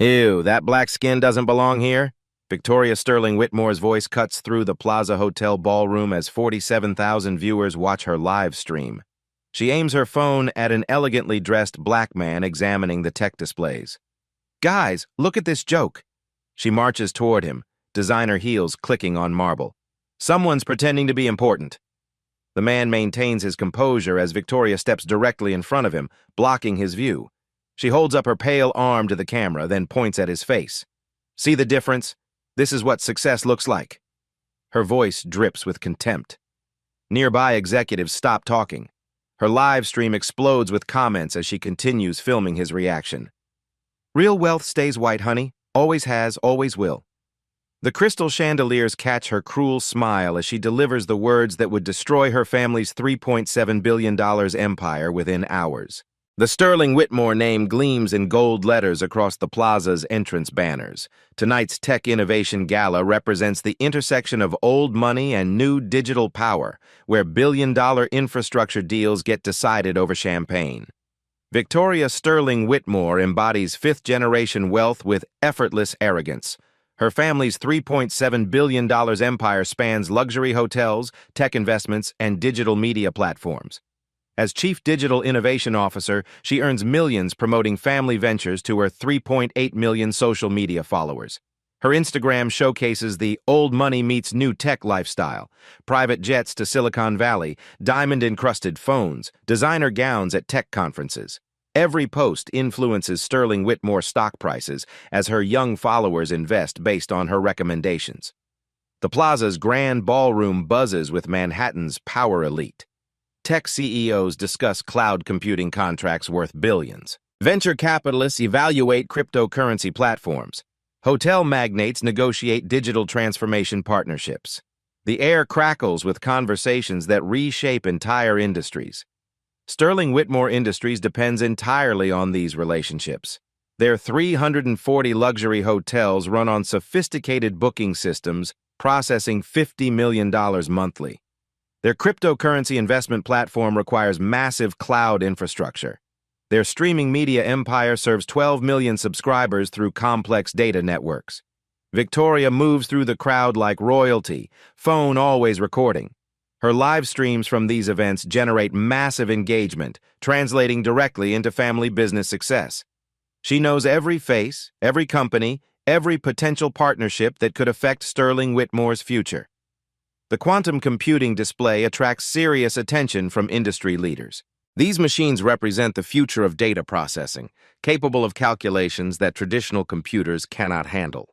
Ew, that black skin doesn't belong here? Victoria Sterling Whitmore's voice cuts through the Plaza Hotel ballroom as 47,000 viewers watch her live stream. She aims her phone at an elegantly dressed black man examining the tech displays. Guys, look at this joke. She marches toward him, designer heels clicking on marble. Someone's pretending to be important. The man maintains his composure as Victoria steps directly in front of him, blocking his view. She holds up her pale arm to the camera, then points at his face. See the difference? This is what success looks like. Her voice drips with contempt. Nearby executives stop talking. Her live stream explodes with comments as she continues filming his reaction. Real wealth stays white, honey. Always has, always will. The crystal chandeliers catch her cruel smile as she delivers the words that would destroy her family's $3.7 billion empire within hours. The Sterling Whitmore name gleams in gold letters across the plaza's entrance banners. Tonight's Tech Innovation Gala represents the intersection of old money and new digital power, where billion-dollar infrastructure deals get decided over champagne. Victoria Sterling Whitmore embodies fifth-generation wealth with effortless arrogance. Her family's $3.7 billion empire spans luxury hotels, tech investments, and digital media platforms. As Chief Digital Innovation Officer, she earns millions promoting family ventures to her 3.8 million social media followers. Her Instagram showcases the old money meets new tech lifestyle, private jets to Silicon Valley, diamond-encrusted phones, designer gowns at tech conferences. Every post influences Sterling Whitmore stock prices as her young followers invest based on her recommendations. The plaza's grand ballroom buzzes with Manhattan's power elite. Tech CEOs discuss cloud computing contracts worth billions. Venture capitalists evaluate cryptocurrency platforms. Hotel magnates negotiate digital transformation partnerships. The air crackles with conversations that reshape entire industries. Sterling Whitmore Industries depends entirely on these relationships. Their 340 luxury hotels run on sophisticated booking systems, processing $50 million monthly. Their cryptocurrency investment platform requires massive cloud infrastructure. Their streaming media empire serves 12 million subscribers through complex data networks. Victoria moves through the crowd like royalty, phone always recording. Her live streams from these events generate massive engagement, translating directly into family business success. She knows every face, every company, every potential partnership that could affect Sterling Whitmore's future. The quantum computing display attracts serious attention from industry leaders. These machines represent the future of data processing, capable of calculations that traditional computers cannot handle.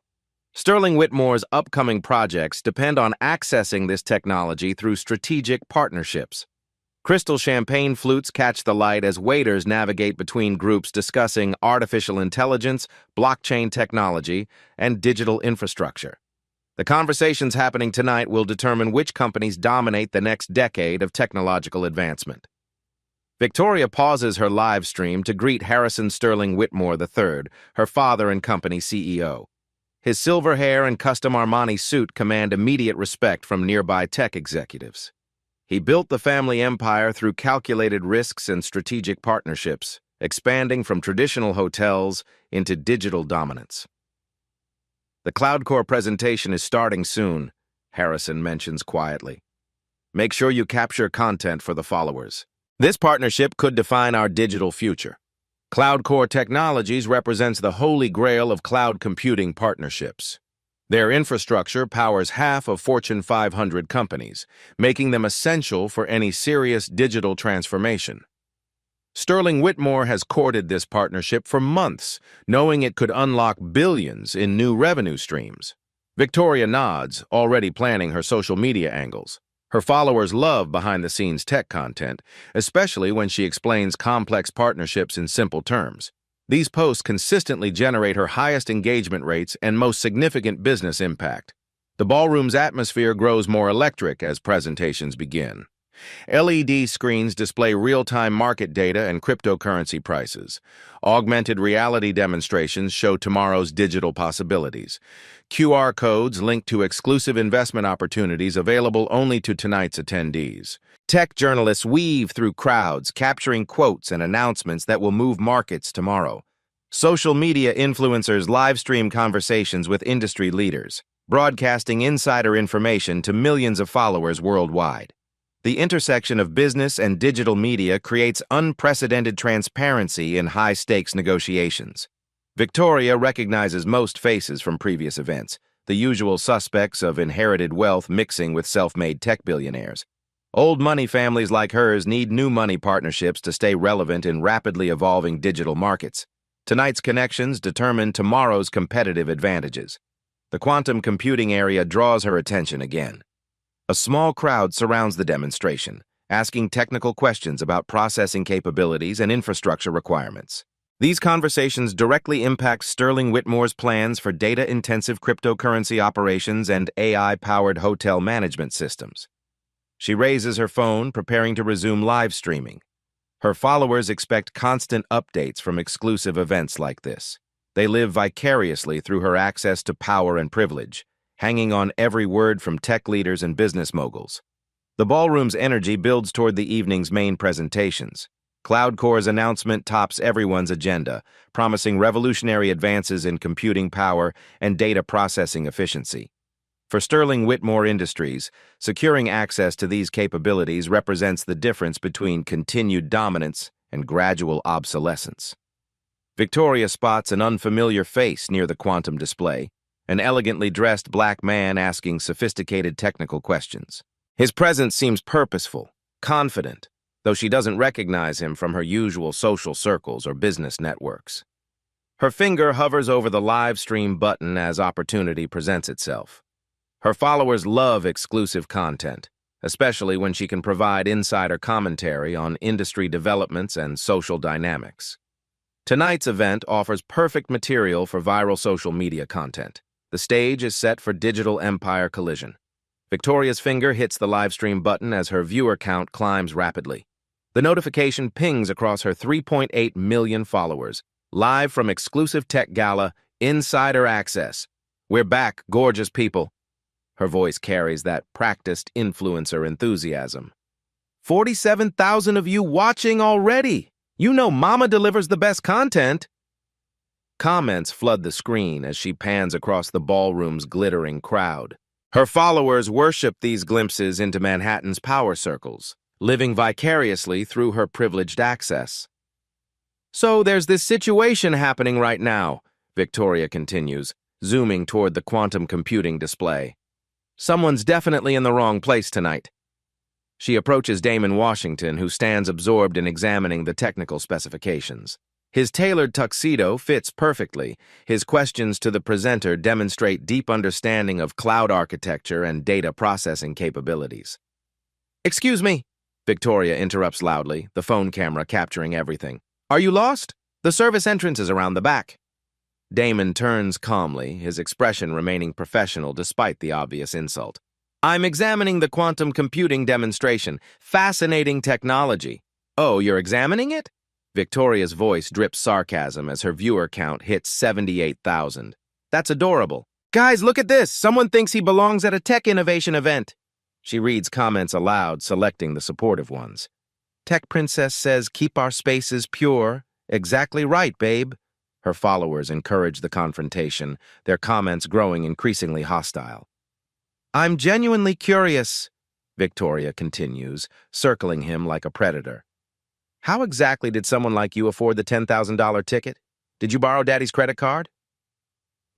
Sterling Whitmore's upcoming projects depend on accessing this technology through strategic partnerships. Crystal champagne flutes catch the light as waiters navigate between groups discussing artificial intelligence, blockchain technology, and digital infrastructure. The conversations happening tonight will determine which companies dominate the next decade of technological advancement. Victoria pauses her live stream to greet Harrison Sterling Whitmore III, her father and company CEO. His silver hair and custom Armani suit command immediate respect from nearby tech executives. He built the family empire through calculated risks and strategic partnerships, expanding from traditional hotels into digital dominance. The CloudCore presentation is starting soon, Harrison mentions quietly. Make sure you capture content for the followers. This partnership could define our digital future. CloudCore Technologies represents the holy grail of cloud computing partnerships. Their infrastructure powers half of Fortune 500 companies, making them essential for any serious digital transformation. Sterling Whitmore has courted this partnership for months, knowing it could unlock billions in new revenue streams. Victoria nods, already planning her social media angles. Her followers love behind-the-scenes tech content, especially when she explains complex partnerships in simple terms. These posts consistently generate her highest engagement rates and most significant business impact. The ballroom's atmosphere grows more electric as presentations begin. LED screens display real-time market data and cryptocurrency prices. Augmented reality demonstrations show tomorrow's digital possibilities. QR codes link to exclusive investment opportunities available only to tonight's attendees. Tech journalists weave through crowds, capturing quotes and announcements that will move markets tomorrow. Social media influencers live stream conversations with industry leaders, broadcasting insider information to millions of followers worldwide. The intersection of business and digital media creates unprecedented transparency in high-stakes negotiations. Victoria recognizes most faces from previous events, the usual suspects of inherited wealth mixing with self-made tech billionaires. Old money families like hers need new money partnerships to stay relevant in rapidly evolving digital markets. Tonight's connections determine tomorrow's competitive advantages. The quantum computing area draws her attention again. A small crowd surrounds the demonstration, asking technical questions about processing capabilities and infrastructure requirements. These conversations directly impact Sterling Whitmore's plans for data-intensive cryptocurrency operations and AI-powered hotel management systems. She raises her phone, preparing to resume live streaming. Her followers expect constant updates from exclusive events like this. They live vicariously through her access to power and privilege, hanging on every word from tech leaders and business moguls. The ballroom's energy builds toward the evening's main presentations. CloudCore's announcement tops everyone's agenda, promising revolutionary advances in computing power and data processing efficiency. For Sterling Whitmore Industries, securing access to these capabilities represents the difference between continued dominance and gradual obsolescence. Victoria spots an unfamiliar face near the quantum display, an elegantly dressed black man asking sophisticated technical questions. His presence seems purposeful, confident, though she doesn't recognize him from her usual social circles or business networks. Her finger hovers over the live stream button as opportunity presents itself. Her followers love exclusive content, especially when she can provide insider commentary on industry developments and social dynamics. Tonight's event offers perfect material for viral social media content. The stage is set for digital empire collision. Victoria's finger hits the live stream button as her viewer count climbs rapidly. The notification pings across her 3.8 million followers, live from exclusive tech gala, Insider Access. We're back, gorgeous people. Her voice carries that practiced influencer enthusiasm. 47,000 of you watching already! You know Mama delivers the best content! Comments flood the screen as she pans across the ballroom's glittering crowd. Her followers worship these glimpses into Manhattan's power circles, living vicariously through her privileged access. So there's this situation happening right now, Victoria continues, zooming toward the quantum computing display. Someone's definitely in the wrong place tonight. She approaches Damon Washington, who stands absorbed in examining the technical specifications. His tailored tuxedo fits perfectly. His questions to the presenter demonstrate deep understanding of cloud architecture and data processing capabilities. Excuse me, Victoria interrupts loudly, the phone camera capturing everything. Are you lost? The service entrance is around the back. Damon turns calmly, his expression remaining professional despite the obvious insult. I'm examining the quantum computing demonstration. Fascinating technology. Oh, you're examining it? Victoria's voice drips sarcasm as her viewer count hits 78,000. That's adorable. Guys, look at this! Someone thinks he belongs at a tech innovation event. She reads comments aloud, selecting the supportive ones. Tech Princess says, keep our spaces pure. Exactly right, babe. Her followers encourage the confrontation, their comments growing increasingly hostile. I'm genuinely curious, Victoria continues, circling him like a predator. How exactly did someone like you afford the $10,000 ticket? Did you borrow Daddy's credit card?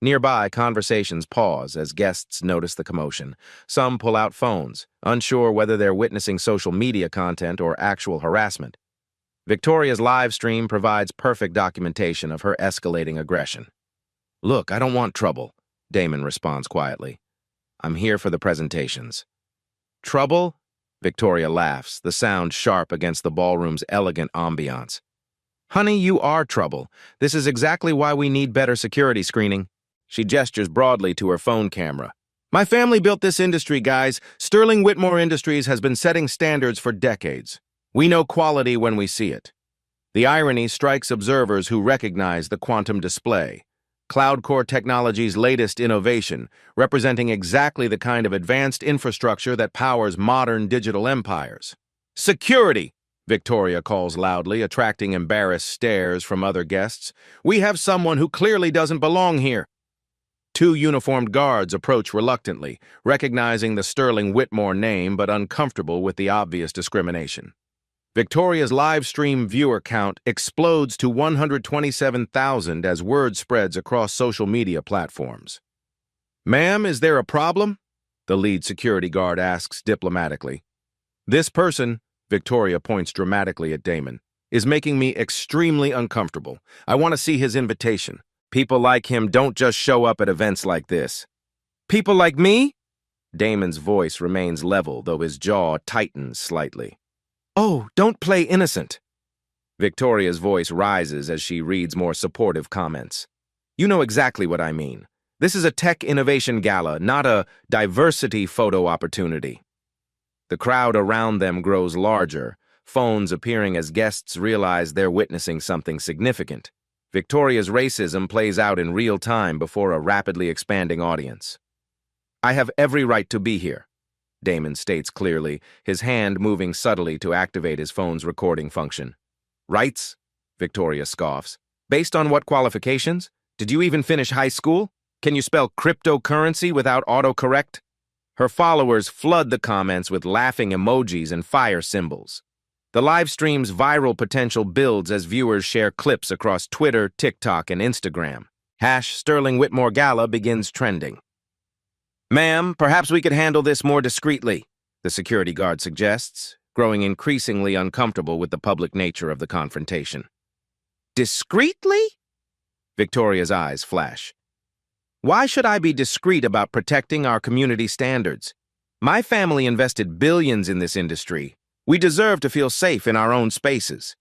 Nearby, conversations pause as guests notice the commotion. Some pull out phones, unsure whether they're witnessing social media content or actual harassment. Victoria's live stream provides perfect documentation of her escalating aggression. Look, I don't want trouble, Damon responds quietly. I'm here for the presentations. Trouble? Victoria laughs, the sound sharp against the ballroom's elegant ambiance. Honey, you are trouble. This is exactly why we need better security screening. She gestures broadly to her phone camera. My family built this industry, guys. Sterling Whitmore Industries has been setting standards for decades. We know quality when we see it. The irony strikes observers who recognize the quantum display, CloudCore Technology's latest innovation, representing exactly the kind of advanced infrastructure that powers modern digital empires. Security! Victoria calls loudly, attracting embarrassed stares from other guests. "We have someone who clearly doesn't belong here." Two uniformed guards approach reluctantly, recognizing the Sterling Whitmore name but uncomfortable with the obvious discrimination. Victoria's live stream viewer count explodes to 127,000 as word spreads across social media platforms. "Ma'am, is there a problem?" the lead security guard asks diplomatically. "This person," Victoria points dramatically at Damon, "is making me extremely uncomfortable. I want to see his invitation. People like him don't just show up at events like this." "People like me?" Damon's voice remains level, though his jaw tightens slightly. "Oh, don't play innocent." Victoria's voice rises as she reads more supportive comments. "You know exactly what I mean. This is a tech innovation gala, not a diversity photo opportunity." The crowd around them grows larger, phones appearing as guests realize they're witnessing something significant. Victoria's racism plays out in real time before a rapidly expanding audience. "I have every right to be here," Damon states clearly, his hand moving subtly to activate his phone's recording function. "Rights?" Victoria scoffs. "Based on what qualifications? Did you even finish high school? Can you spell cryptocurrency without autocorrect?" Her followers flood the comments with laughing emojis and fire symbols. The live stream's viral potential builds as viewers share clips across Twitter, TikTok, and Instagram. #Sterling Whitmore Gala begins trending. "Ma'am, perhaps we could handle this more discreetly," the security guard suggests, growing increasingly uncomfortable with the public nature of the confrontation. "Discreetly?" Victoria's eyes flash. "Why should I be discreet about protecting our community standards? My family invested billions in this industry. We deserve to feel safe in our own spaces."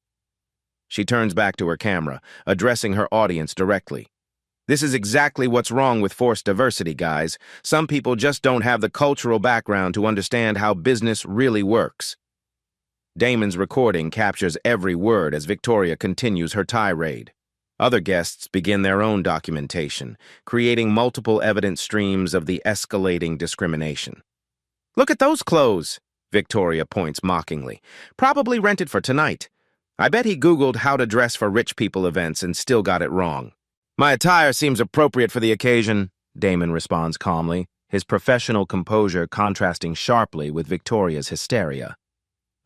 She turns back to her camera, addressing her audience directly. "This is exactly what's wrong with forced diversity, guys. Some people just don't have the cultural background to understand how business really works." Damon's recording captures every word as Victoria continues her tirade. Other guests begin their own documentation, creating multiple evidence streams of the escalating discrimination. "Look at those clothes," Victoria points mockingly. "Probably rented for tonight. I bet he Googled how to dress for rich people events and still got it wrong." "My attire seems appropriate for the occasion," Damon responds calmly, his professional composure contrasting sharply with Victoria's hysteria.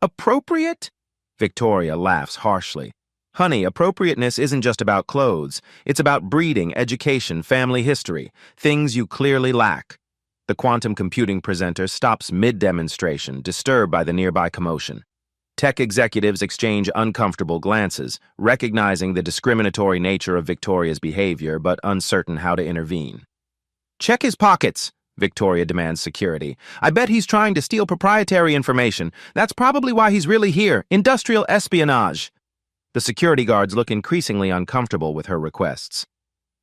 "Appropriate?" Victoria laughs harshly. "Honey, appropriateness isn't just about clothes. It's about breeding, education, family history, things you clearly lack." The quantum computing presenter stops mid-demonstration, disturbed by the nearby commotion. Tech executives exchange uncomfortable glances, recognizing the discriminatory nature of Victoria's behavior but uncertain how to intervene. "Check his pockets," Victoria demands security. "I bet he's trying to steal proprietary information. That's probably why he's really here. Industrial espionage." The security guards look increasingly uncomfortable with her requests.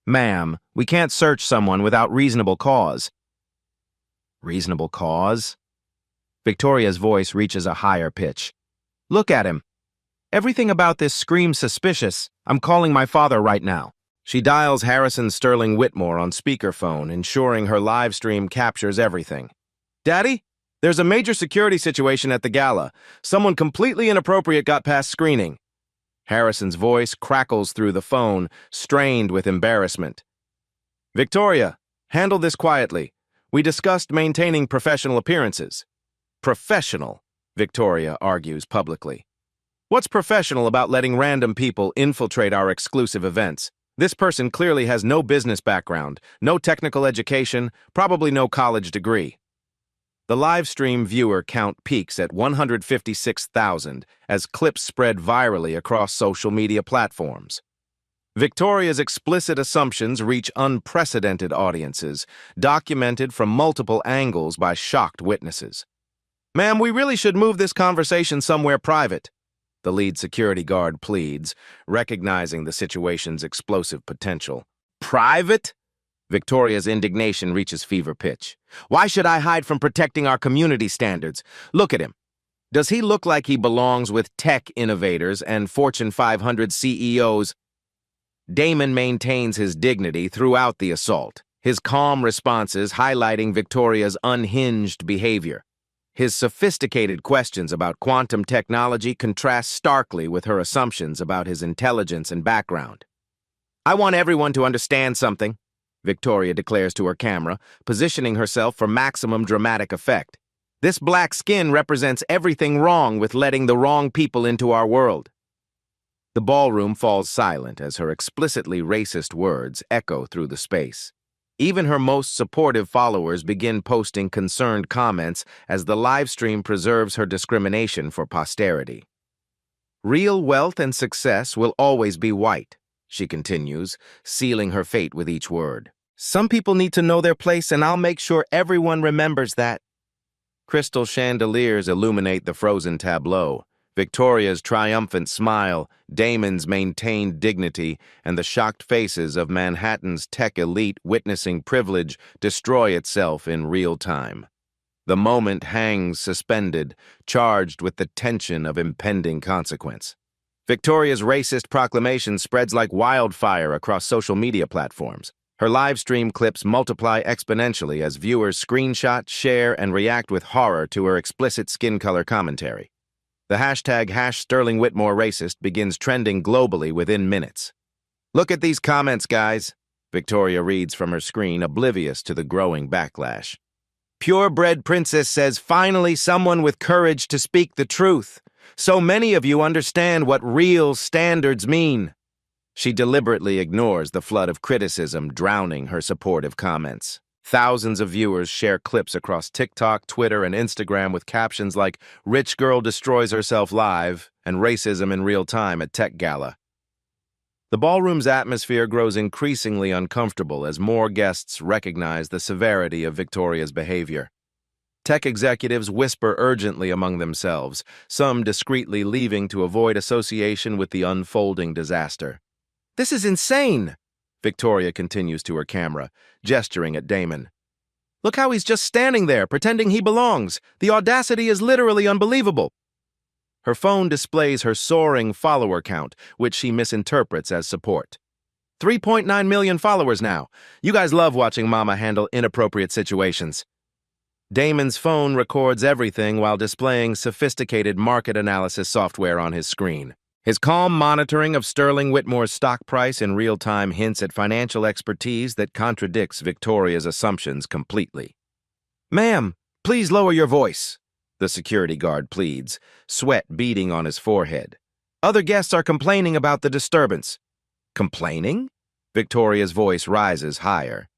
"Ma'am, we can't search someone without reasonable cause." "Reasonable cause?" Victoria's voice reaches a higher pitch. "Look at him. Everything about this screams suspicious. I'm calling my father right now." She dials Harrison Sterling Whitmore on speakerphone, ensuring her live stream captures everything. "Daddy, there's a major security situation at the gala. Someone completely inappropriate got past screening." Harrison's voice crackles through the phone, strained with embarrassment. "Victoria, handle this quietly. We discussed maintaining professional appearances." "Professional," Victoria argues publicly. "What's professional about letting random people infiltrate our exclusive events? This person clearly has no business background, no technical education, probably no college degree." The live stream viewer count peaks at 156,000 as clips spread virally across social media platforms. Victoria's explicit assumptions reach unprecedented audiences, documented from multiple angles by shocked witnesses. "Ma'am, we really should move this conversation somewhere private," the lead security guard pleads, recognizing the situation's explosive potential. "Private?" Victoria's indignation reaches fever pitch. "Why should I hide from protecting our community standards? Look at him. Does he look like he belongs with tech innovators and Fortune 500 CEOs? Damon maintains his dignity throughout the assault, his calm responses highlighting Victoria's unhinged behavior. His sophisticated questions about quantum technology contrast starkly with her assumptions about his intelligence and background. "I want everyone to understand something," Victoria declares to her camera, positioning herself for maximum dramatic effect. "This black skin represents everything wrong with letting the wrong people into our world." The ballroom falls silent as her explicitly racist words echo through the space. Even her most supportive followers begin posting concerned comments as the livestream preserves her discrimination for posterity. "Real wealth and success will always be white," she continues, sealing her fate with each word. "Some people need to know their place, and I'll make sure everyone remembers that." Crystal chandeliers illuminate the frozen tableau. Victoria's triumphant smile, Damon's maintained dignity, and the shocked faces of Manhattan's tech elite witnessing privilege destroy itself in real time. The moment hangs suspended, charged with the tension of impending consequence. Victoria's racist proclamation spreads like wildfire across social media platforms. Her live stream clips multiply exponentially as viewers screenshot, share, and react with horror to her explicit skin color commentary. The hashtag #SterlingWhitmoreRacist begins trending globally within minutes. "Look at these comments, guys," Victoria reads from her screen, oblivious to the growing backlash. "Purebred Princess says, 'Finally someone with courage to speak the truth. So many of you understand what real standards mean.'" She deliberately ignores the flood of criticism drowning her supportive comments. Thousands of viewers share clips across TikTok, Twitter, and Instagram with captions like "Rich Girl Destroys Herself Live" and "Racism in Real Time at Tech Gala." The ballroom's atmosphere grows increasingly uncomfortable as more guests recognize the severity of Victoria's behavior. Tech executives whisper urgently among themselves, some discreetly leaving to avoid association with the unfolding disaster. "This is insane," Victoria continues to her camera, gesturing at Damon. "Look how he's just standing there, pretending he belongs. The audacity is literally unbelievable." Her phone displays her soaring follower count, which she misinterprets as support. 3.9 million followers now. You guys love watching Mama handle inappropriate situations. Damon's phone records everything while displaying sophisticated market analysis software on his screen. His calm monitoring of Sterling Whitmore's stock price in real time hints at financial expertise that contradicts Victoria's assumptions completely. "Ma'am, please lower your voice," the security guard pleads, sweat beading on his forehead. "Other guests are complaining about the disturbance." "Complaining?" Victoria's voice rises higher.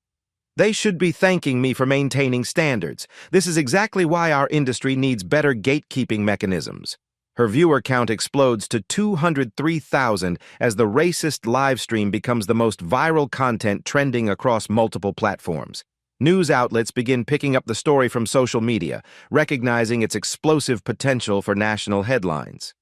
"They should be thanking me for maintaining standards. This is exactly why our industry needs better gatekeeping mechanisms." Her viewer count explodes to 203,000 as the racist livestream becomes the most viral content trending across multiple platforms. News outlets begin picking up the story from social media, recognizing its explosive potential for national headlines.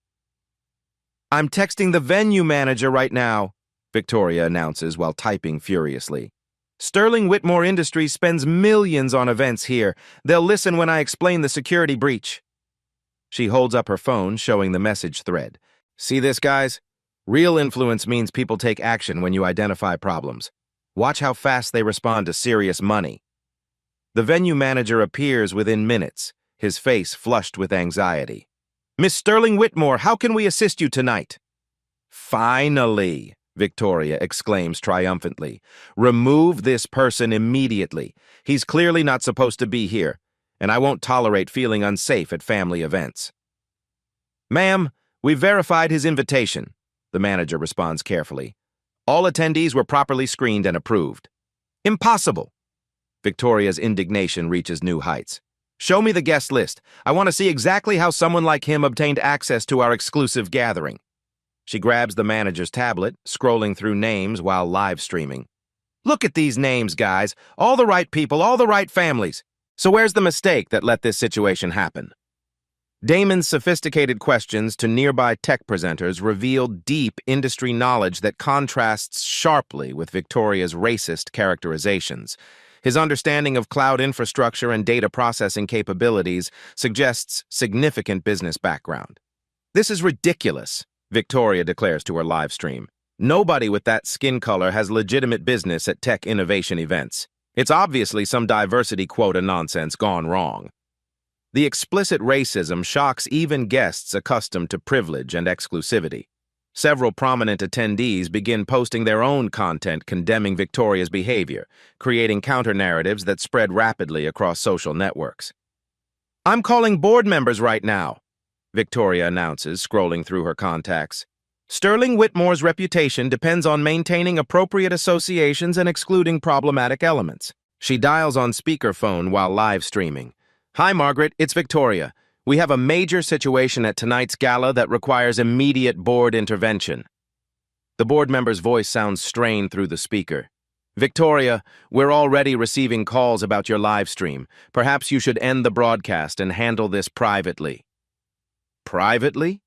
"I'm texting the venue manager right now," Victoria announces while typing furiously. "Sterling Whitmore Industries spends millions on events here. They'll listen when I explain the security breach." She holds up her phone, showing the message thread. "See this, guys? Real influence means people take action when you identify problems. Watch how fast they respond to serious money." The venue manager appears within minutes, his face flushed with anxiety. "Miss Sterling Whitmore, how can we assist you tonight?" "Finally!" Victoria exclaims triumphantly. "Remove this person immediately. He's clearly not supposed to be here, and I won't tolerate feeling unsafe at family events." "Ma'am, we've verified his invitation," the manager responds carefully. "All attendees were properly screened and approved." "Impossible!" Victoria's indignation reaches new heights. "Show me the guest list. I want to see exactly how someone like him obtained access to our exclusive gathering." She grabs the manager's tablet, scrolling through names while live streaming. "Look at these names, guys. All the right people, all the right families. So where's the mistake that let this situation happen?" Damon's sophisticated questions to nearby tech presenters reveal deep industry knowledge that contrasts sharply with Victoria's racist characterizations. His understanding of cloud infrastructure and data processing capabilities suggests significant business background. "This is ridiculous," Victoria declares to her live stream. "Nobody with that skin color has legitimate business at tech innovation events. It's obviously some diversity quota nonsense gone wrong." The explicit racism shocks even guests accustomed to privilege and exclusivity. Several prominent attendees begin posting their own content condemning Victoria's behavior, creating counter-narratives that spread rapidly across social networks. "I'm calling board members right now," Victoria announces, scrolling through her contacts. Sterling Whitmore's reputation depends on maintaining appropriate associations and excluding problematic elements. She dials on speakerphone while live streaming. "Hi, Margaret, it's Victoria. We have a major situation at tonight's gala that requires immediate board intervention." The board member's voice sounds strained through the speaker. "Victoria, we're already receiving calls about your live stream. Perhaps you should end the broadcast and handle this privately." "Privately?"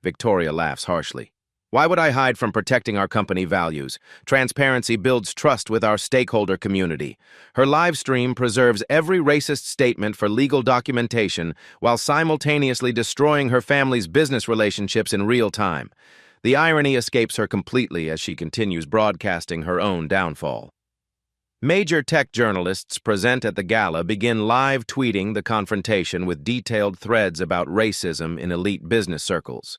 Victoria laughs harshly. "Why would I hide from protecting our company values? Transparency builds trust with our stakeholder community." Her live stream preserves every racist statement for legal documentation while simultaneously destroying her family's business relationships in real time. The irony escapes her completely as she continues broadcasting her own downfall. Major tech journalists present at the gala begin live tweeting the confrontation with detailed threads about racism in elite business circles.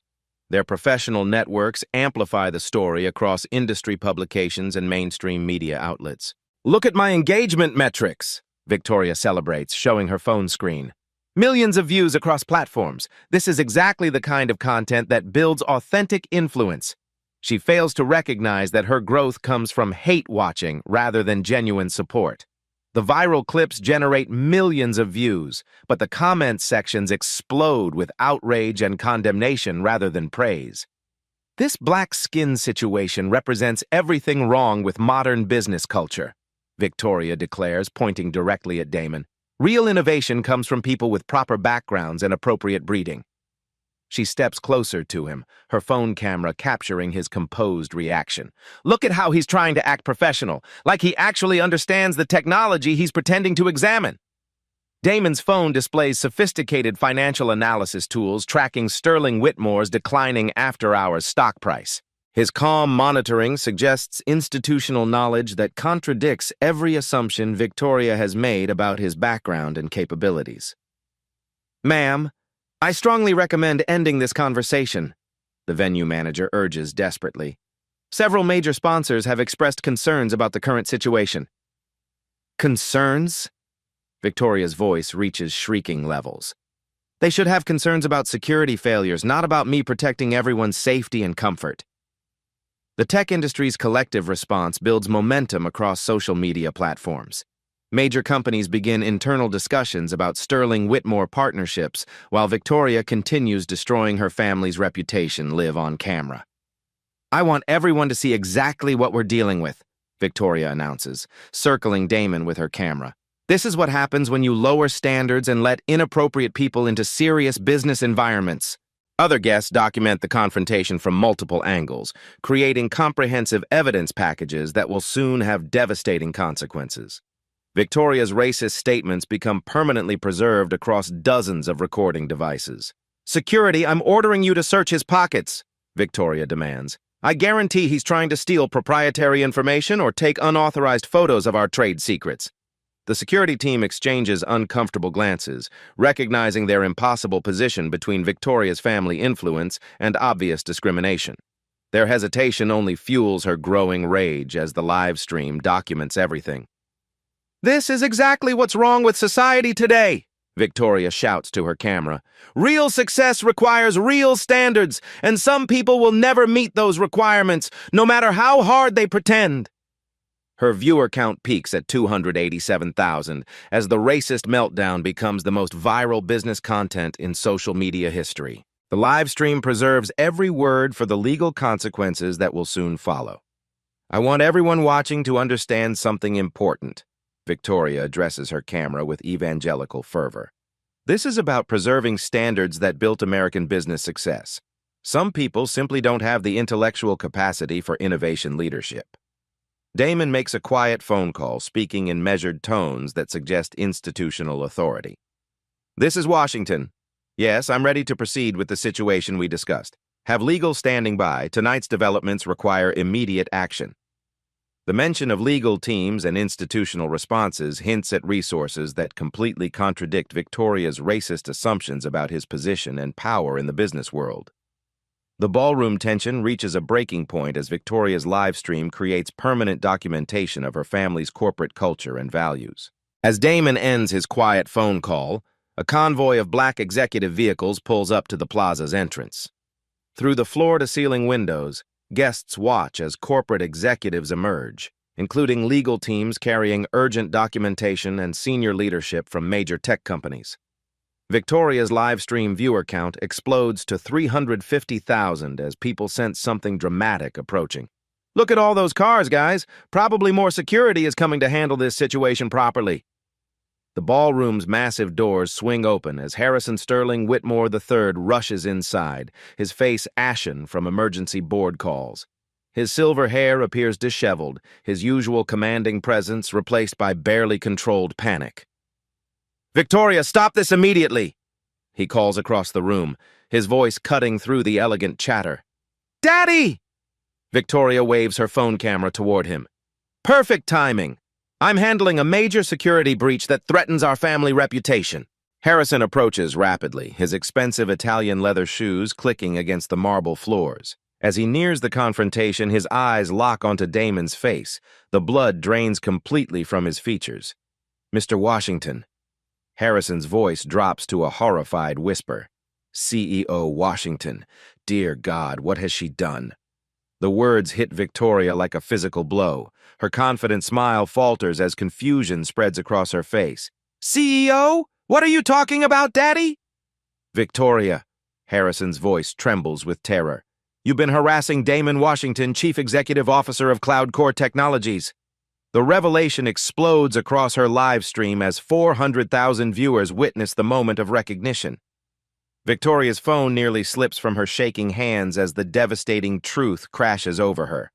Their professional networks amplify the story across industry publications and mainstream media outlets. "Look at my engagement metrics," Victoria celebrates, showing her phone screen. "Millions of views across platforms. This is exactly the kind of content that builds authentic influence." She fails to recognize that her growth comes from hate-watching rather than genuine support. The viral clips generate millions of views, but the comments sections explode with outrage and condemnation rather than praise. "This black skin situation represents everything wrong with modern business culture," Victoria declares, pointing directly at Damon. "Real innovation comes from people with proper backgrounds and appropriate breeding." She steps closer to him, her phone camera capturing his composed reaction. "Look at how he's trying to act professional, like he actually understands the technology he's pretending to examine." Damon's phone displays sophisticated financial analysis tools tracking Sterling Whitmore's declining after-hours stock price. His calm monitoring suggests institutional knowledge that contradicts every assumption Victoria has made about his background and capabilities. "Ma'am, I strongly recommend ending this conversation," the venue manager urges desperately. "Several major sponsors have expressed concerns about the current situation." "Concerns?" Victoria's voice reaches shrieking levels. "They should have concerns about security failures, not about me protecting everyone's safety and comfort." The tech industry's collective response builds momentum across social media platforms. Major companies begin internal discussions about Sterling Whitmore partnerships, while Victoria continues destroying her family's reputation live on camera. "I want everyone to see exactly what we're dealing with," Victoria announces, circling Damon with her camera. "This is what happens when you lower standards and let inappropriate people into serious business environments." Other guests document the confrontation from multiple angles, creating comprehensive evidence packages that will soon have devastating consequences. Victoria's racist statements become permanently preserved across dozens of recording devices. "Security, I'm ordering you to search his pockets," Victoria demands. "I guarantee he's trying to steal proprietary information or take unauthorized photos of our trade secrets." The security team exchanges uncomfortable glances, recognizing their impossible position between Victoria's family influence and obvious discrimination. Their hesitation only fuels her growing rage as the live stream documents everything. "This is exactly what's wrong with society today," Victoria shouts to her camera. "Real success requires real standards, and some people will never meet those requirements, no matter how hard they pretend." Her viewer count peaks at 287,000 as the racist meltdown becomes the most viral business content in social media history. The live stream preserves every word for the legal consequences that will soon follow. "I want everyone watching to understand something important," Victoria addresses her camera with evangelical fervor. "This is about preserving standards that built American business success. Some people simply don't have the intellectual capacity for innovation leadership." Damon makes a quiet phone call, speaking in measured tones that suggest institutional authority. "This is Washington. Yes, I'm ready to proceed with the situation we discussed. Have legal standing by. Tonight's developments require immediate action." The mention of legal teams and institutional responses hints at resources that completely contradict Victoria's racist assumptions about his position and power in the business world. The ballroom tension reaches a breaking point as Victoria's live stream creates permanent documentation of her family's corporate culture and values. As Damon ends his quiet phone call, a convoy of black executive vehicles pulls up to the plaza's entrance. Through the floor-to-ceiling windows, guests watch as corporate executives emerge, including legal teams carrying urgent documentation and senior leadership from major tech companies. Victoria's live stream viewer count explodes to 350,000 as people sense something dramatic approaching. "Look at all those cars, guys. Probably more security is coming to handle this situation properly." The ballroom's massive doors swing open as Harrison Sterling Whitmore III rushes inside, his face ashen from emergency board calls. His silver hair appears disheveled, his usual commanding presence replaced by barely controlled panic. "Victoria, stop this immediately!" he calls across the room, his voice cutting through the elegant chatter. "Daddy!" Victoria waves her phone camera toward him. "Perfect timing. I'm handling a major security breach that threatens our family reputation." Harrison approaches rapidly, his expensive Italian leather shoes clicking against the marble floors. As he nears the confrontation, his eyes lock onto Damon's face. The blood drains completely from his features. "Mr. Washington." Harrison's voice drops to a horrified whisper. "CEO Washington. Dear God, what has she done?" The words hit Victoria like a physical blow. Her confident smile falters as confusion spreads across her face. "CEO? What are you talking about, Daddy?" "Victoria," Harrison's voice trembles with terror. "You've been harassing Damon Washington, Chief Executive Officer of Cloud Core Technologies." The revelation explodes across her live stream as 400,000 viewers witness the moment of recognition. Victoria's phone nearly slips from her shaking hands as the devastating truth crashes over her.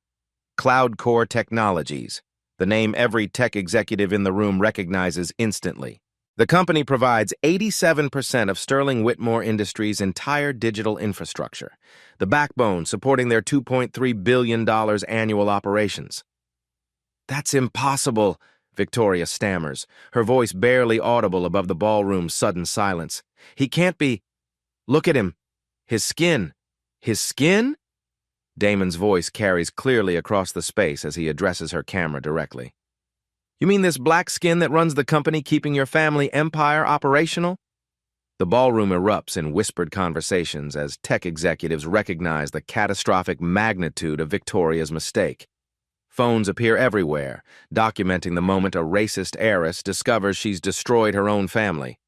Cloud Core Technologies, the name every tech executive in the room recognizes instantly. The company provides 87% of Sterling Whitmore Industries' entire digital infrastructure, the backbone supporting their $2.3 billion annual operations. "That's impossible," Victoria stammers, her voice barely audible above the ballroom's sudden silence. "He can't be. Look at him. His skin." "His skin?" Damon's voice carries clearly across the space as he addresses her camera directly. "You mean this black skin that runs the company keeping your family empire operational?" The ballroom erupts in whispered conversations as tech executives recognize the catastrophic magnitude of Victoria's mistake. Phones appear everywhere, documenting the moment a racist heiress discovers she's destroyed her own family.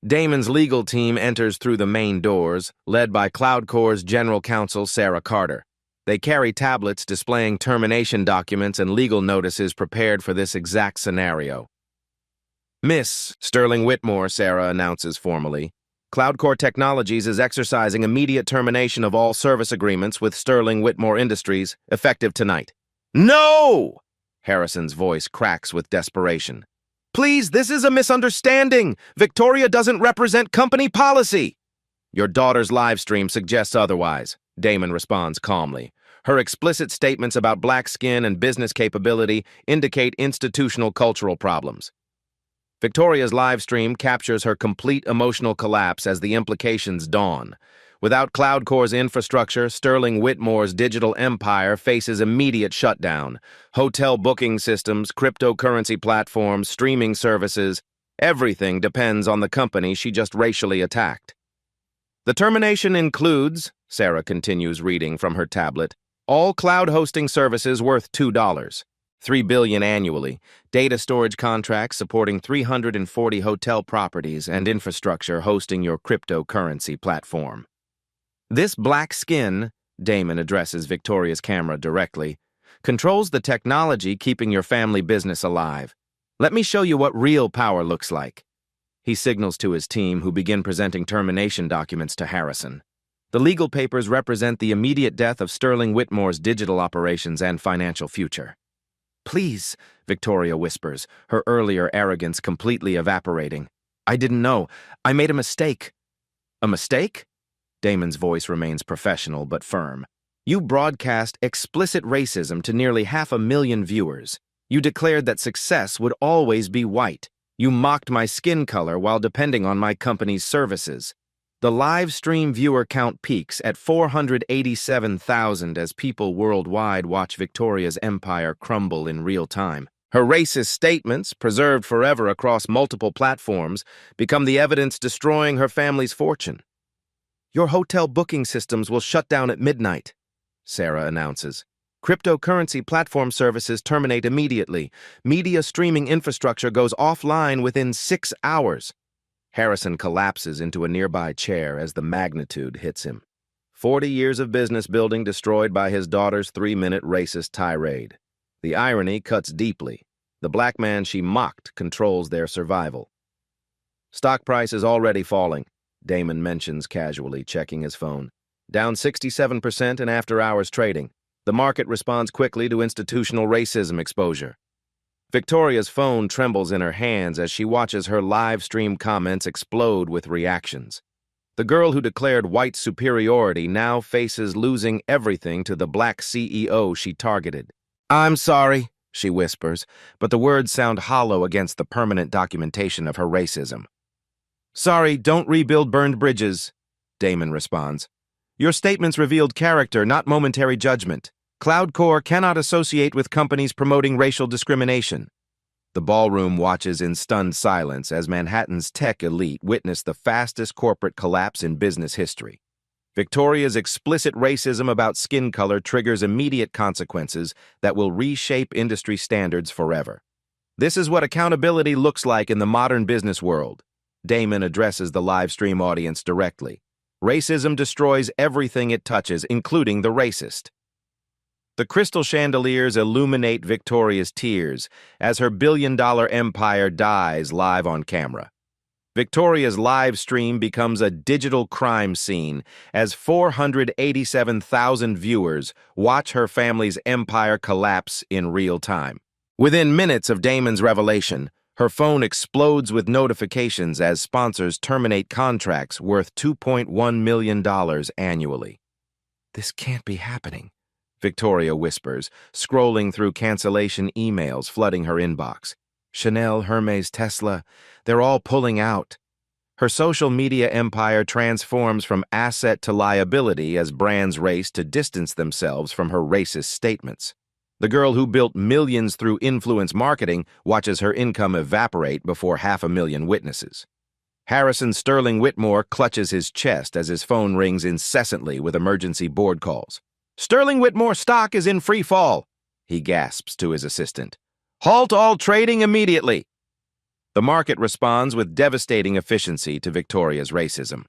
Damon's legal team enters through the main doors, led by Cloud Core's General Counsel Sarah Carter. They carry tablets displaying termination documents and legal notices prepared for this exact scenario. "Miss Sterling Whitmore," Sarah announces formally, "Cloud Core Technologies is exercising immediate termination of all service agreements with Sterling Whitmore Industries, effective tonight." "No!" Harrison's voice cracks with desperation. "Please, this is a misunderstanding. Victoria doesn't represent company policy." "Your daughter's live stream suggests otherwise," Damon responds calmly. "Her explicit statements about black skin and business capability indicate institutional cultural problems." Victoria's live stream captures her complete emotional collapse as the implications dawn. Without Cloud Core's infrastructure, Sterling Whitmore's digital empire faces immediate shutdown. Hotel booking systems, cryptocurrency platforms, streaming services, everything depends on the company she just racially attacked. "The termination includes," Sarah continues reading from her tablet, "all cloud hosting services worth $2, $3 billion annually, data storage contracts supporting 340 hotel properties and infrastructure hosting your cryptocurrency platform." "This black skin," Damon addresses Victoria's camera directly, "controls the technology keeping your family business alive. Let me show you what real power looks like." He signals to his team, who begin presenting termination documents to Harrison. The legal papers represent the immediate death of Sterling Whitmore's digital operations and financial future. "Please," Victoria whispers, her earlier arrogance completely evaporating. "I didn't know. I made a mistake." "A mistake?" Damon's voice remains professional but firm. You broadcast explicit racism to nearly 500,000 viewers. You declared that success would always be white. You mocked my skin color while depending on my company's services. The live stream viewer count peaks at 487,000 as people worldwide watch Victoria's empire crumble in real time. Her racist statements, preserved forever across multiple platforms, become the evidence destroying her family's fortune. Your hotel booking systems will shut down at midnight, Sarah announces. Cryptocurrency platform services terminate immediately. Media streaming infrastructure goes offline within 6 hours. Harrison collapses into a nearby chair as the magnitude hits him. 40 years of business building destroyed by his daughter's 3-minute racist tirade. The irony cuts deeply. The black man she mocked controls their survival. Stock price is already falling, Damon mentions casually, checking his phone. Down 67% in after-hours trading. The market responds quickly to institutional racism exposure. Victoria's phone trembles in her hands as she watches her live stream comments explode with reactions. The girl who declared white superiority now faces losing everything to the black CEO she targeted. "I'm sorry," she whispers, but the words sound hollow against the permanent documentation of her racism. "Sorry, don't rebuild burned bridges," Damon responds. "Your statements revealed character, not momentary judgment. CloudCore cannot associate with companies promoting racial discrimination." The ballroom watches in stunned silence as Manhattan's tech elite witness the fastest corporate collapse in business history. Victoria's explicit racism about skin color triggers immediate consequences that will reshape industry standards forever. This is what accountability looks like in the modern business world. Damon addresses the live stream audience directly. Racism destroys everything it touches, including the racist. The crystal chandeliers illuminate Victoria's tears as her billion-dollar empire dies live on camera. Victoria's live stream becomes a digital crime scene as 487,000 viewers watch her family's empire collapse in real time. Within minutes of Damon's revelation, her phone explodes with notifications as sponsors terminate contracts worth $2.1 million annually. "This can't be happening," Victoria whispers, scrolling through cancellation emails flooding her inbox. Chanel, Hermes, Tesla, they're all pulling out. Her social media empire transforms from asset to liability as brands race to distance themselves from her racist statements. The girl who built millions through influence marketing watches her income evaporate before 500,000 witnesses. Harrison Sterling Whitmore clutches his chest as his phone rings incessantly with emergency board calls. "Sterling Whitmore stock is in free fall," he gasps to his assistant. "Halt all trading immediately." The market responds with devastating efficiency to Victoria's racism.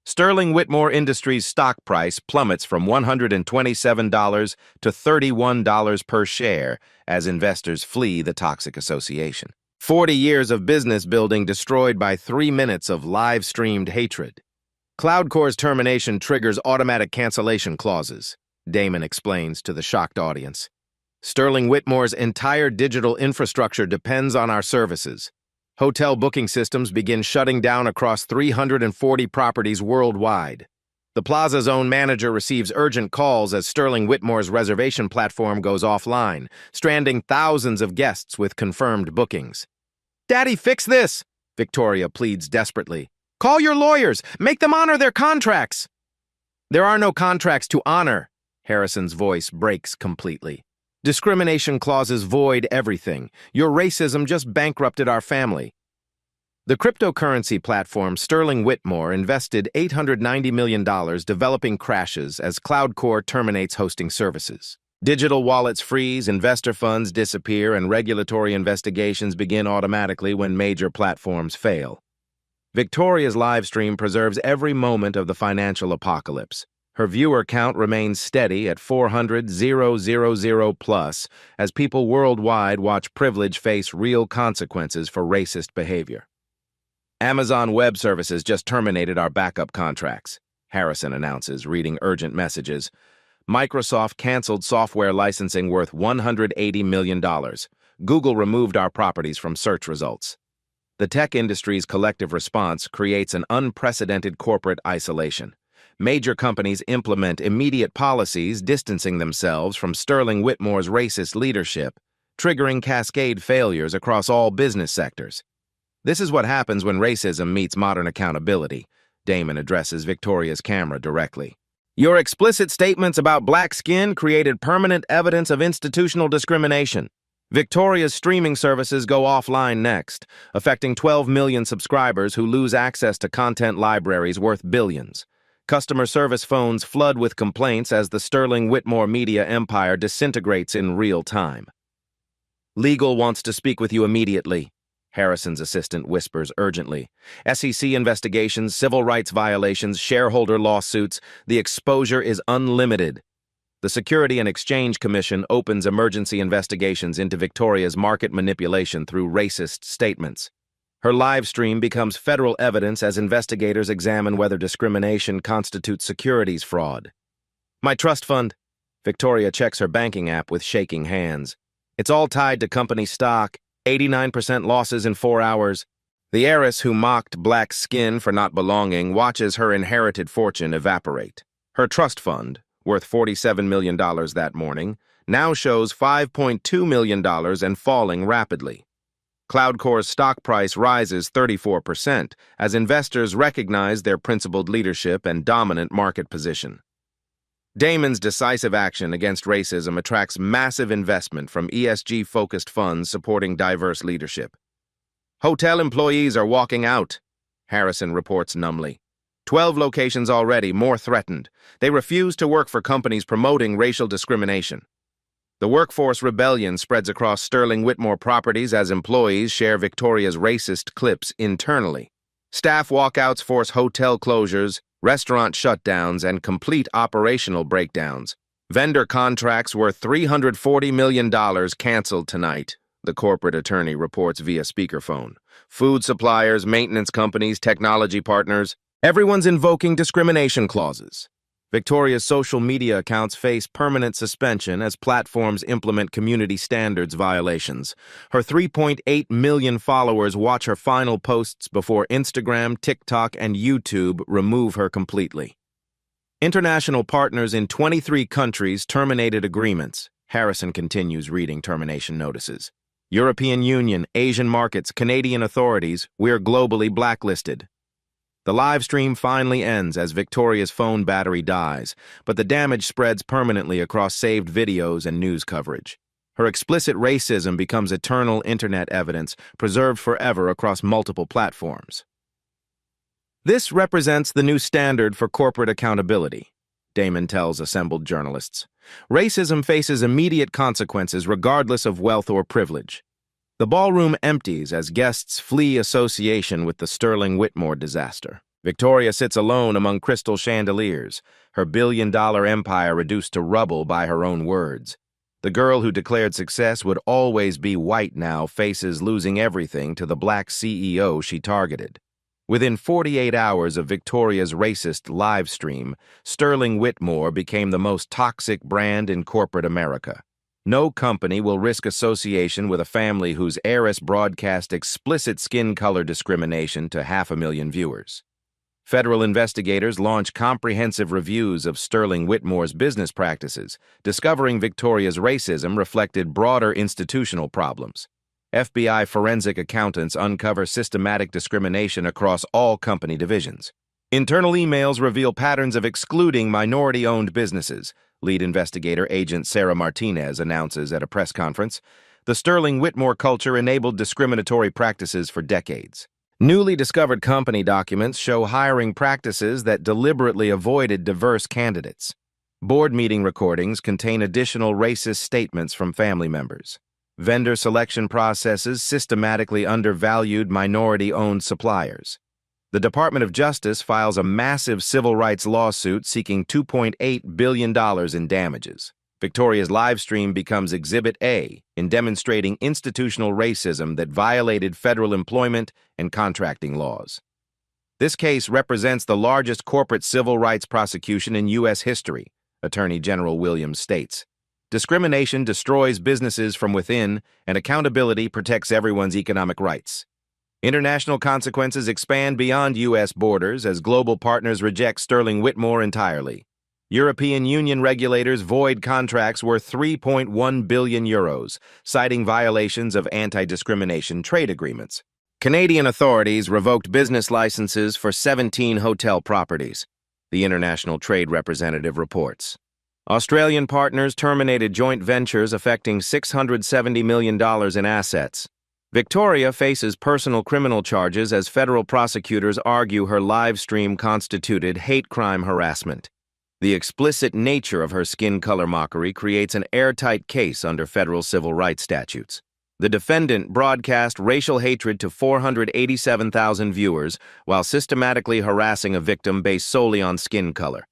Sterling Whitmore Industries' stock price plummets from $127 to $31 per share as investors flee the toxic association. 40 years of business building destroyed by 3 minutes of live-streamed hatred. CloudCore's termination triggers automatic cancellation clauses, Damon explains to the shocked audience. Sterling Whitmore's entire digital infrastructure depends on our services. Hotel booking systems begin shutting down across 340 properties worldwide. The Plaza's own manager receives urgent calls as Sterling Whitmore's reservation platform goes offline, stranding thousands of guests with confirmed bookings. "Daddy, fix this!" Victoria pleads desperately. "Call your lawyers! Make them honor their contracts!" "There are no contracts to honor," Harrison's voice breaks completely. "Discrimination clauses void everything. Your racism just bankrupted our family." The cryptocurrency platform Sterling Whitmore invested $890 million developing crashes as CloudCore terminates hosting services. Digital wallets freeze, investor funds disappear, and regulatory investigations begin automatically when major platforms fail. Victoria's livestream preserves every moment of the financial apocalypse. Her viewer count remains steady at 400,000 plus as people worldwide watch privilege face real consequences for racist behavior. Amazon Web Services just terminated our backup contracts, Harrison announces, reading urgent messages. Microsoft canceled software licensing worth $180 million. Google removed our properties from search results. The tech industry's collective response creates an unprecedented corporate isolation. Major companies implement immediate policies distancing themselves from Sterling Whitmore's racist leadership, triggering cascade failures across all business sectors. This is what happens when racism meets modern accountability. Damon addresses Victoria's camera directly. Your explicit statements about black skin created permanent evidence of institutional discrimination. Victoria's streaming services go offline next, affecting 12 million subscribers who lose access to content libraries worth billions. Customer service phones flood with complaints as the Sterling Whitmore media empire disintegrates in real time. Legal wants to speak with you immediately, Harrison's assistant whispers urgently. SEC investigations, civil rights violations, shareholder lawsuits, the exposure is unlimited. The Security and Exchange Commission opens emergency investigations into Victoria's market manipulation through racist statements. Her live stream becomes federal evidence as investigators examine whether discrimination constitutes securities fraud. My trust fund. Victoria checks her banking app with shaking hands. It's all tied to company stock, 89% losses in 4 hours. The heiress who mocked black skin for not belonging watches her inherited fortune evaporate. Her trust fund, worth $47 million that morning, now shows $5.2 million and falling rapidly. CloudCore's stock price rises 34% as investors recognize their principled leadership and dominant market position. Damon's decisive action against racism attracts massive investment from ESG-focused funds supporting diverse leadership. Hotel employees are walking out, Harrison reports numbly. 12 locations already, more threatened. They refuse to work for companies promoting racial discrimination. The workforce rebellion spreads across Sterling Whitmore properties as employees share Victoria's racist clips internally. Staff walkouts force hotel closures, restaurant shutdowns, and complete operational breakdowns. Vendor contracts worth $340 million canceled tonight, the corporate attorney reports via speakerphone. Food suppliers, maintenance companies, technology partners, everyone's invoking discrimination clauses. Victoria's social media accounts face permanent suspension as platforms implement community standards violations. Her 3.8 million followers watch her final posts before Instagram, TikTok, and YouTube remove her completely. International partners in 23 countries terminated agreements. Harrison continues reading termination notices. European Union, Asian markets, Canadian authorities, we're globally blacklisted. The live stream finally ends as Victoria's phone battery dies, but the damage spreads permanently across saved videos and news coverage. Her explicit racism becomes eternal internet evidence, preserved forever across multiple platforms. This represents the new standard for corporate accountability, Damon tells assembled journalists. Racism faces immediate consequences regardless of wealth or privilege. The ballroom empties as guests flee association with the Sterling Whitmore disaster. Victoria sits alone among crystal chandeliers, her billion-dollar empire reduced to rubble by her own words. The girl who declared success would always be white now faces losing everything to the black CEO she targeted. Within 48 hours of Victoria's racist live stream, Sterling Whitmore became the most toxic brand in corporate America. No company will risk association with a family whose heiress broadcast explicit skin color discrimination to 500,000 viewers. Federal investigators launch comprehensive reviews of Sterling Whitmore's business practices, discovering Victoria's racism reflected broader institutional problems. FBI forensic accountants uncover systematic discrimination across all company divisions. Internal emails reveal patterns of excluding minority-owned businesses, lead investigator agent Sarah Martinez announces at a press conference. The Sterling Whitmore culture enabled discriminatory practices for decades. Newly discovered company documents show hiring practices that deliberately avoided diverse candidates. Board meeting recordings contain additional racist statements from family members. Vendor selection processes systematically undervalued minority-owned suppliers. The Department of Justice files a massive civil rights lawsuit seeking $2.8 billion in damages. Victoria's live stream becomes Exhibit A in demonstrating institutional racism that violated federal employment and contracting laws. This case represents the largest corporate civil rights prosecution in U.S. history, Attorney General Williams states. Discrimination destroys businesses from within, and accountability protects everyone's economic rights. International consequences expand beyond U.S. borders as global partners reject Sterling Whitmore entirely. European Union regulators void contracts worth €3.1 billion, citing violations of anti-discrimination trade agreements. Canadian authorities revoked business licenses for 17 hotel properties, the International Trade Representative reports. Australian partners terminated joint ventures affecting $670 million in assets. Victoria faces personal criminal charges as federal prosecutors argue her live stream constituted hate crime harassment. The explicit nature of her skin color mockery creates an airtight case under federal civil rights statutes. The defendant broadcast racial hatred to 487,000 viewers while systematically harassing a victim based solely on skin color.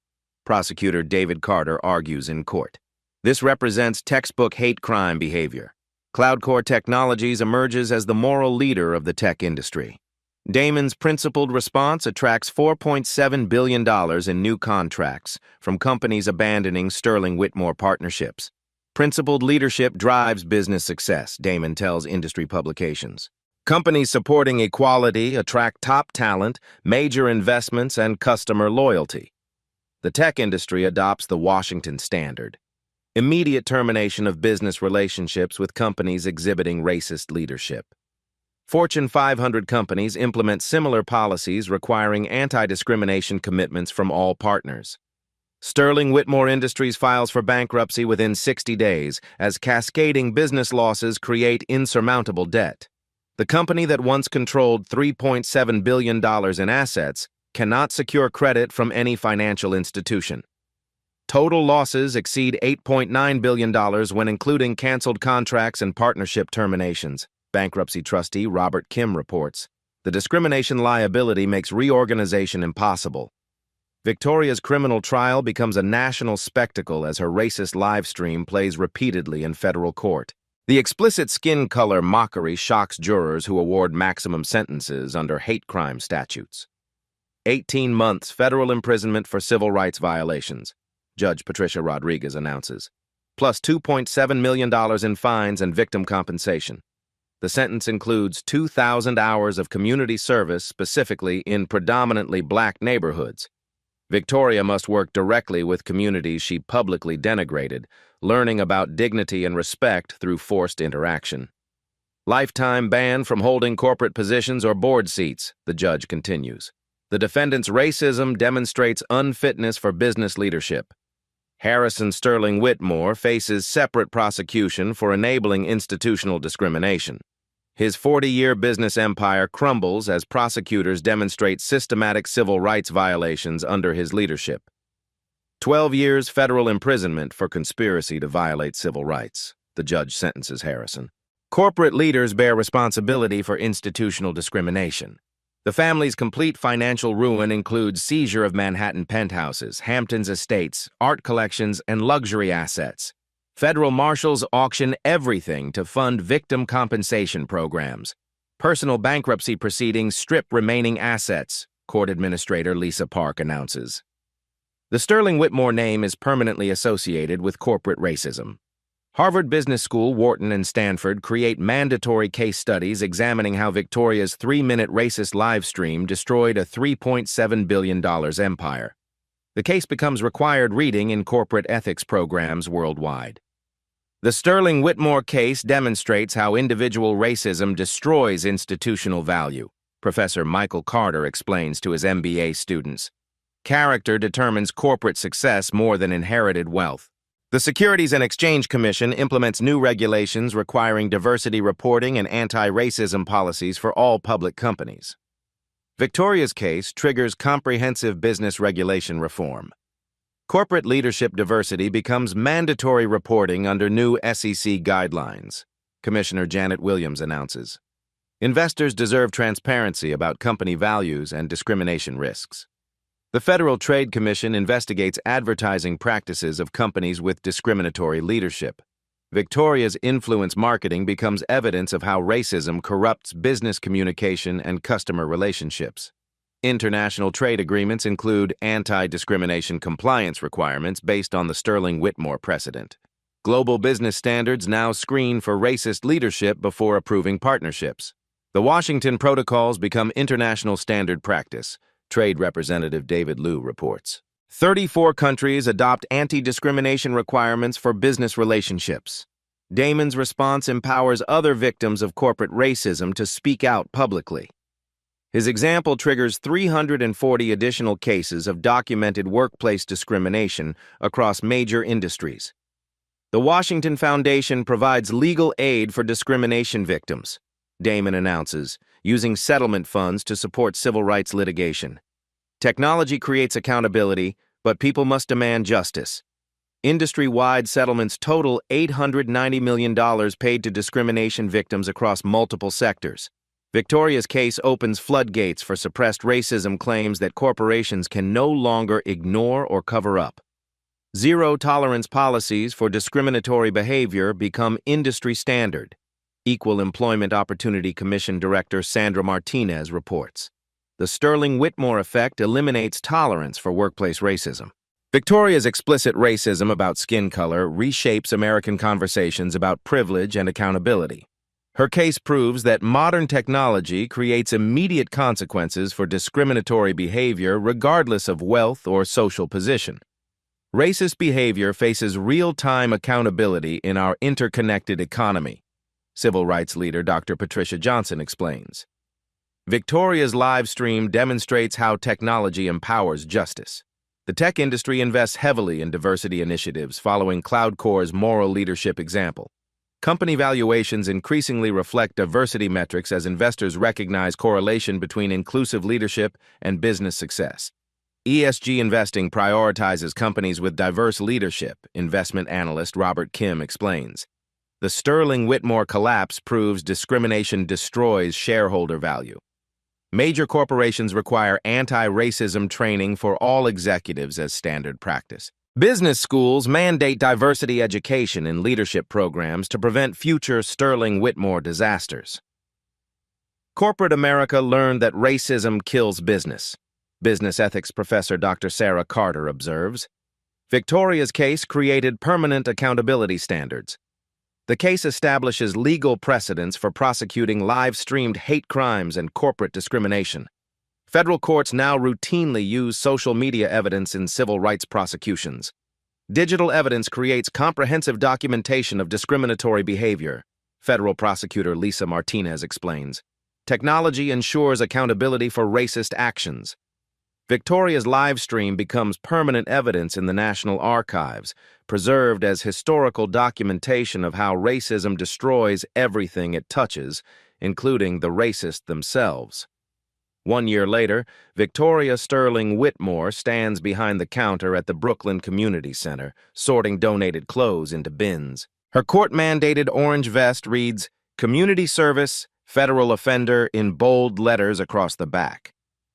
Prosecutor David Carter argues in court. This represents textbook hate crime behavior. CloudCore Technologies emerges as the moral leader of the tech industry. Damon's principled response attracts $4.7 billion in new contracts from companies abandoning Sterling Whitmore partnerships. Principled leadership drives business success, Damon tells industry publications. Companies supporting equality attract top talent, major investments, and customer loyalty. The tech industry adopts the Washington standard. Immediate termination of business relationships with companies exhibiting racist leadership. Fortune 500 companies implement similar policies requiring anti-discrimination commitments from all partners. Sterling Whitmore Industries files for bankruptcy within 60 days as cascading business losses create insurmountable debt. The company that once controlled $3.7 billion in assets cannot secure credit from any financial institution. Total losses exceed $8.9 billion when including canceled contracts and partnership terminations, bankruptcy trustee Robert Kim reports. The discrimination liability makes reorganization impossible. Victoria's criminal trial becomes a national spectacle as her racist live stream plays repeatedly in federal court. The explicit skin color mockery shocks jurors who award maximum sentences under hate crime statutes. 18 months federal imprisonment for civil rights violations, Judge Patricia Rodriguez announces, plus $2.7 million in fines and victim compensation. The sentence includes 2,000 hours of community service, specifically in predominantly black neighborhoods. Victoria must work directly with communities she publicly denigrated, learning about dignity and respect through forced interaction. Lifetime ban from holding corporate positions or board seats, the judge continues. The defendant's racism demonstrates unfitness for business leadership. Heiress and Sterling Whitmore faces separate prosecution for enabling institutional discrimination. His 40-year business empire crumbles as prosecutors demonstrate systematic civil rights violations under his leadership. 12 years federal imprisonment for conspiracy to violate civil rights, the judge sentences Harrison. Corporate leaders bear responsibility for institutional discrimination. The family's complete financial ruin includes seizure of Manhattan penthouses, Hamptons estates, art collections, and luxury assets. Federal marshals auction everything to fund victim compensation programs. Personal bankruptcy proceedings strip remaining assets, Court Administrator Lisa Park announces. The Sterling Whitmore name is permanently associated with corporate racism. Harvard Business School, Wharton, and Stanford create mandatory case studies examining how Victoria's 3-minute racist live stream destroyed a $3.7 billion empire. The case becomes required reading in corporate ethics programs worldwide. The Sterling Whitmore case demonstrates how individual racism destroys institutional value, Professor Michael Carter explains to his MBA students. Character determines corporate success more than inherited wealth. The Securities and Exchange Commission implements new regulations requiring diversity reporting and anti-racism policies for all public companies. Victoria's case triggers comprehensive business regulation reform. Corporate leadership diversity becomes mandatory reporting under new SEC guidelines, Commissioner Janet Williams announces. Investors deserve transparency about company values and discrimination risks. The Federal Trade Commission investigates advertising practices of companies with discriminatory leadership. Victoria's influence marketing becomes evidence of how racism corrupts business communication and customer relationships. International trade agreements include anti-discrimination compliance requirements based on the Sterling Whitmore precedent. Global business standards now screen for racist leadership before approving partnerships. The Washington protocols become international standard practice, Trade Representative David Liu reports. 34 countries adopt anti-discrimination requirements for business relationships. Damon's response empowers other victims of corporate racism to speak out publicly. His example triggers 340 additional cases of documented workplace discrimination across major industries. The Washington Foundation provides legal aid for discrimination victims, Damon announces, using settlement funds to support civil rights litigation. Technology creates accountability, but people must demand justice. Industry-wide settlements total $890 million paid to discrimination victims across multiple sectors. Victoria's case opens floodgates for suppressed racism claims that corporations can no longer ignore or cover up. Zero-tolerance policies for discriminatory behavior become industry standard, Equal Employment Opportunity Commission Director Sandra Martinez reports. The Sterling Whitmore effect eliminates tolerance for workplace racism. Victoria's explicit racism about skin color reshapes American conversations about privilege and accountability. Her case proves that modern technology creates immediate consequences for discriminatory behavior regardless of wealth or social position. Racist behavior faces real-time accountability in our interconnected economy, civil rights leader Dr. Patricia Johnson explains. Victoria's live stream demonstrates how technology empowers justice. The tech industry invests heavily in diversity initiatives following CloudCore's moral leadership example. Company valuations increasingly reflect diversity metrics as investors recognize correlation between inclusive leadership and business success. ESG investing prioritizes companies with diverse leadership, investment analyst Robert Kim explains. The Sterling Whitmore collapse proves discrimination destroys shareholder value. Major corporations require anti-racism training for all executives as standard practice. Business schools mandate diversity education in leadership programs to prevent future Sterling Whitmore disasters. Corporate America learned that racism kills business. Business ethics professor Dr. Sarah Carter observes. Victoria's case created permanent accountability standards. The case establishes legal precedents for prosecuting live-streamed hate crimes and corporate discrimination. Federal courts now routinely use social media evidence in civil rights prosecutions. Digital evidence creates comprehensive documentation of discriminatory behavior, federal prosecutor Lisa Martinez explains. Technology ensures accountability for racist actions. Victoria's live stream becomes permanent evidence in the National Archives, preserved as historical documentation of how racism destroys everything it touches, including the racists themselves. 1 year later, Victoria Sterling Whitmore stands behind the counter at the Brooklyn Community Center, sorting donated clothes into bins. Her court-mandated orange vest reads, "Community Service, Federal Offender" in bold letters across the back.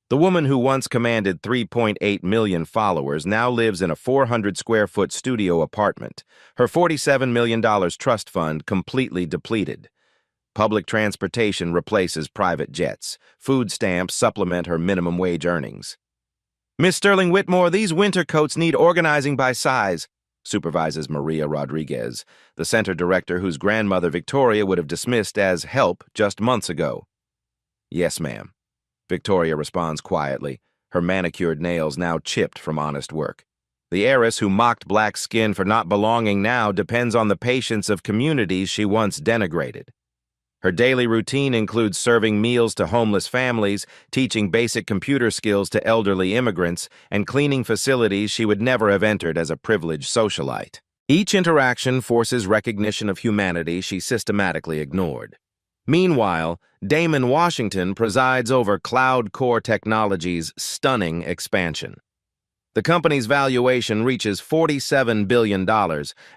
The woman who once commanded 3.8 million followers now lives in a 400-square-foot studio apartment, her $47 million trust fund completely depleted. Public transportation replaces private jets. Food stamps supplement her minimum wage earnings. "Miss Sterling Whitmore, these winter coats need organizing by size," supervises Maria Rodriguez, the center director whose grandmother Victoria would have dismissed as help just months ago. "Yes, ma'am," Victoria responds quietly, her manicured nails now chipped from honest work. The heiress who mocked black skin for not belonging now depends on the patience of communities she once denigrated. Her daily routine includes serving meals to homeless families, teaching basic computer skills to elderly immigrants, and cleaning facilities she would never have entered as a privileged socialite. Each interaction forces recognition of humanity she systematically ignored. Meanwhile, Damon Washington presides over CloudCore Technologies' stunning expansion. The company's valuation reaches $47 billion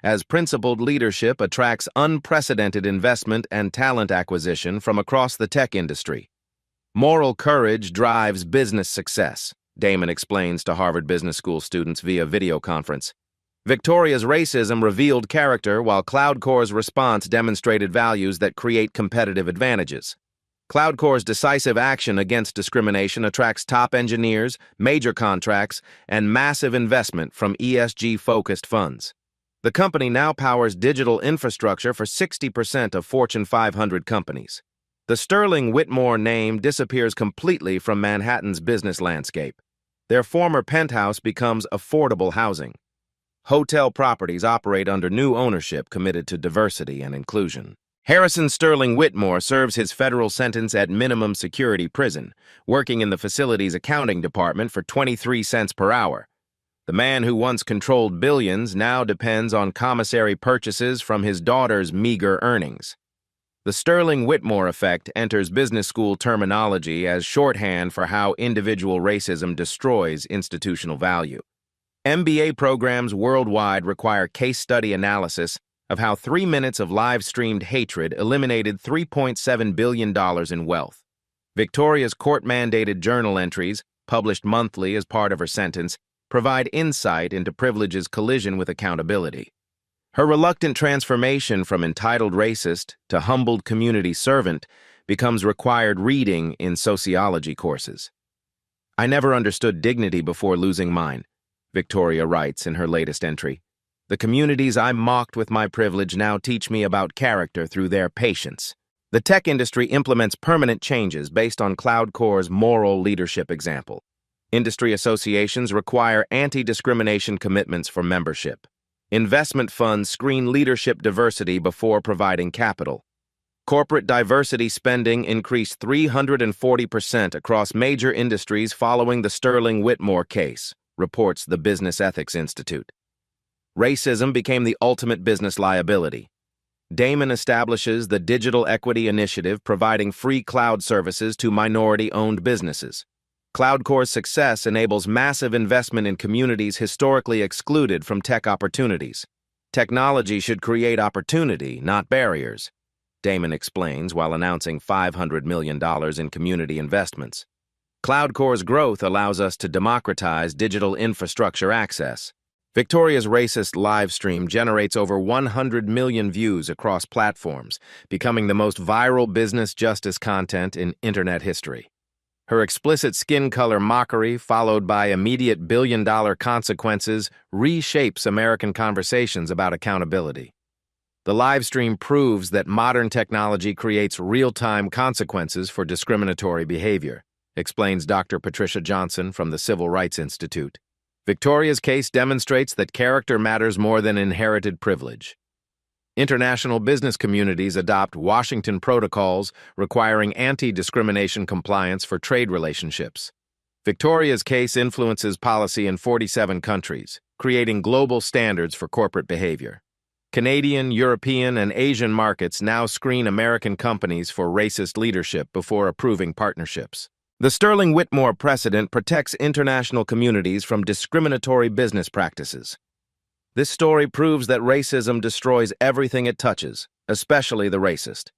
as principled leadership attracts unprecedented investment and talent acquisition from across the tech industry. Moral courage drives business success, Damon explains to Harvard Business School students via video conference. Victoria's racism revealed character, while CloudCore's response demonstrated values that create competitive advantages. CloudCore's decisive action against discrimination attracts top engineers, major contracts, and massive investment from ESG-focused funds. The company now powers digital infrastructure for 60% of Fortune 500 companies. The Sterling Whitmore name disappears completely from Manhattan's business landscape. Their former penthouse becomes affordable housing. Hotel properties operate under new ownership committed to diversity and inclusion. Harrison Sterling Whitmore serves his federal sentence at minimum security prison, working in the facility's accounting department for 23 cents per hour. The man who once controlled billions now depends on commissary purchases from his daughter's meager earnings. The Sterling Whitmore effect enters business school terminology as shorthand for how individual racism destroys institutional value. MBA programs worldwide require case study analysis of how 3 minutes of live-streamed hatred eliminated $3.7 billion in wealth. Victoria's court-mandated journal entries, published monthly as part of her sentence, provide insight into privilege's collision with accountability. Her reluctant transformation from entitled racist to humbled community servant becomes required reading in sociology courses. "I never understood dignity before losing mine," Victoria writes in her latest entry. "The communities I mocked with my privilege now teach me about character through their patience." The tech industry implements permanent changes based on CloudCore's moral leadership example. Industry associations require anti-discrimination commitments for membership. Investment funds screen leadership diversity before providing capital. Corporate diversity spending increased 340% across major industries following the Sterling Whitmore case, reports the Business Ethics Institute. Racism became the ultimate business liability. Damon establishes the Digital Equity Initiative, providing free cloud services to minority-owned businesses. CloudCore's success enables massive investment in communities historically excluded from tech opportunities. Technology should create opportunity, not barriers, Damon explains while announcing $500 million in community investments. CloudCore's growth allows us to democratize digital infrastructure access. Victoria's racist live stream generates over 100 million views across platforms, becoming the most viral business justice content in internet history. Her explicit skin color mockery, followed by immediate billion-dollar consequences, reshapes American conversations about accountability. The live stream proves that modern technology creates real-time consequences for discriminatory behavior, explains Dr. Patricia Johnson from the Civil Rights Institute. Victoria's case demonstrates that character matters more than inherited privilege. International business communities adopt Washington protocols requiring anti-discrimination compliance for trade relationships. Victoria's case influences policy in 47 countries, creating global standards for corporate behavior. Canadian, European, and Asian markets now screen American companies for racist leadership before approving partnerships. The Sterling Whitmore precedent protects international communities from discriminatory business practices. This story proves that racism destroys everything it touches, especially the racist.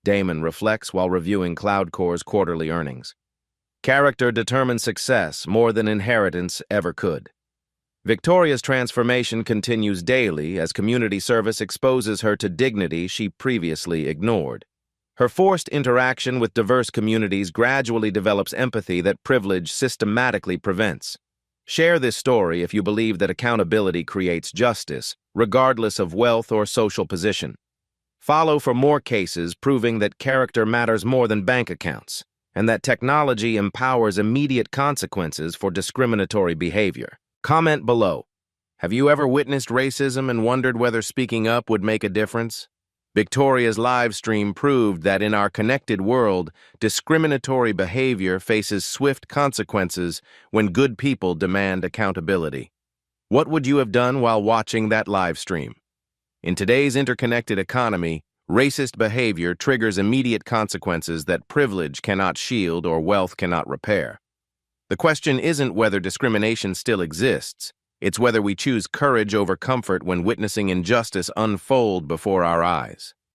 Damon reflects while reviewing CloudCore's quarterly earnings. Character determines success more than inheritance ever could. Victoria's transformation continues daily as community service exposes her to dignity she previously ignored. Her forced interaction with diverse communities gradually develops empathy that privilege systematically prevents. Share this story if you believe that accountability creates justice, regardless of wealth or social position. Follow for more cases proving that character matters more than bank accounts, and that technology empowers immediate consequences for discriminatory behavior. Comment below. Have you ever witnessed racism and wondered whether speaking up would make a difference? Victoria's live stream proved that in our connected world, discriminatory behavior faces swift consequences when good people demand accountability. What would you have done while watching that live stream? In today's interconnected economy, racist behavior triggers immediate consequences that privilege cannot shield or wealth cannot repair. The question isn't whether discrimination still exists. It's whether we choose courage over comfort when witnessing injustice unfold before our eyes.